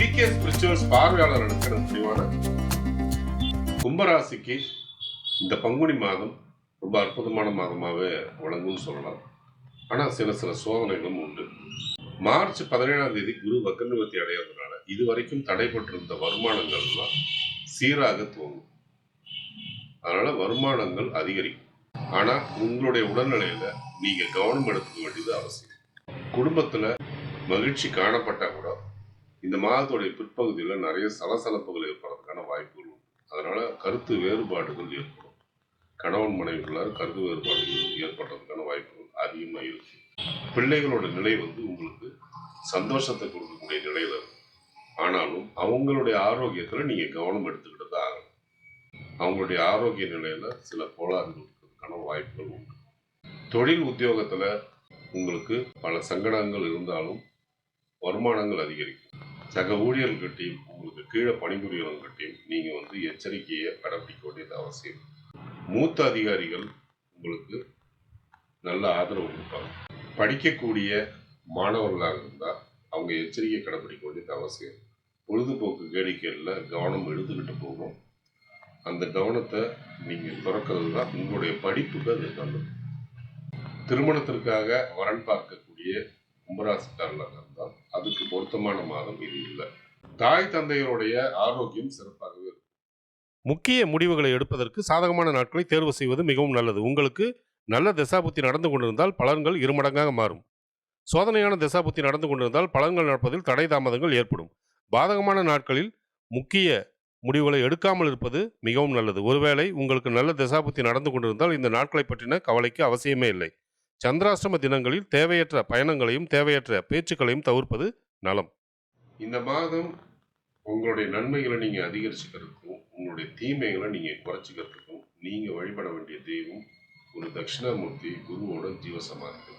VK spirituals பார்வையாளர்களுக்கு எனக்கு முடிவான கும்பராசிக்கு இந்த பங்குனி மாதம் ரொம்ப அற்புதமான மாதமாகவே வழங்கும்னு சொல்லலாம். ஆனால் சில சோதனைகளும் உண்டு. மார்ச் 17ஆம் தேதி குரு வக்ரநிவர்த்தி அடைவதனால இதுவரைக்கும் தடைபட்டிருந்த வருமானங்கள்லாம் சீராக துவங்கும். அதனால வருமானங்கள் அதிகரிக்கும். ஆனா உங்களுடைய உடல்நிலையில நீங்க கவனம் எடுத்துக்க வேண்டியது அவசியம். குடும்பத்துல மகிழ்ச்சி காணப்பட்டா கூட இந்த மாதத்துடைய பிற்பகுதியில் நிறைய சலசலப்புகள் ஏற்படுறதுக்கான வாய்ப்புகள் உண்டு. அதனால கருத்து வேறுபாடுகள் ஏற்படும். கணவன் மனைவிகளால் கருத்து வேறுபாடுகள் ஏற்படுறதுக்கான வாய்ப்புகள் அதிகமாக இருக்கு. பிள்ளைகளோட நிலை உங்களுக்கு சந்தோஷத்தை கொடுக்கக்கூடிய நிலையில இருக்கும். ஆனாலும் அவங்களுடைய ஆரோக்கியத்துல நீங்க கவனம் எடுத்துக்கிட்டு தான் ஆகணும். அவங்களுடைய ஆரோக்கிய நிலையில சில கோளாறுகள் இருக்கிறதுக்கான வாய்ப்புகள் உண்டு. தொழில் உத்தியோகத்துல உங்களுக்கு பல சங்கடங்கள் இருந்தாலும் வருமானங்கள் அதிகரிக்கும். சக ஊழியர்கள்கிட்டையும் உங்களுக்கு கீழே பணிபுரியவர்கிட்டையும் நீங்க எச்சரிக்கையை கடைபிடிக்க வேண்டியது அவசியம். மூத்த அதிகாரிகள் உங்களுக்கு நல்ல ஆதரவு கொடுப்பாங்க. படிக்கக்கூடிய மாணவர்களாக இருந்தால் அவங்க எச்சரிக்கை கடைபிடிக்க வேண்டியது அவசியம். பொழுதுபோக்கு கேளிக்கையில் கவனம் எடுத்துக்கிட்டு போகணும். அந்த கவனத்தை நீங்கள் துறக்கிறது தான் உங்களுடைய படிப்புக்கு அது நல்லது. திருமணத்திற்காக வரன் பார்க்கக்கூடிய கும்பராசிக்காரர்களாக இருந்தால் அதுக்கு பொருத்தமான மாதம் இது இல்லை. தாய் தந்தையருடைய ஆரோக்கியம் சிறப்பாகவே இருக்கும். முக்கிய முடிவுகளை எடுப்பதற்கு சாதகமான நாட்களை தேர்வு செய்வது மிகவும் நல்லது. உங்களுக்கு நல்ல தசாபுத்தி நடந்து கொண்டிருந்தால் பலன்கள் இருமடங்காக மாறும். சோதனையான தசாபுத்தி நடந்து கொண்டிருந்தால் பலன்கள் நடப்பதில் தடை தாமதங்கள் ஏற்படும். பாதகமான நாட்களில் முக்கிய முடிவுகளை எடுக்காமல் இருப்பது மிகவும் நல்லது. ஒருவேளை உங்களுக்கு நல்ல தசாபுத்தி நடந்து கொண்டிருந்தால் இந்த நாட்களை பற்றின கவலைக்கு அவசியமே இல்லை. சந்திராஷ்டம தினங்களில் தேவையற்ற பயணங்களையும் தேவையற்ற பேச்சுக்களையும் தவிர்ப்பது நலம். இந்த மாதம் உங்களுடைய நன்மைகளை நீங்க அதிகரிச்சுக்கிறதுக்கும் உங்களுடைய தீமைகளை நீங்க குறைச்சிக்கிறதுக்கும் நீங்க வழிபட வேண்டிய தெய்வம் ஒரு தட்சிணாமூர்த்தி குருவோட ஜீவசமாதி.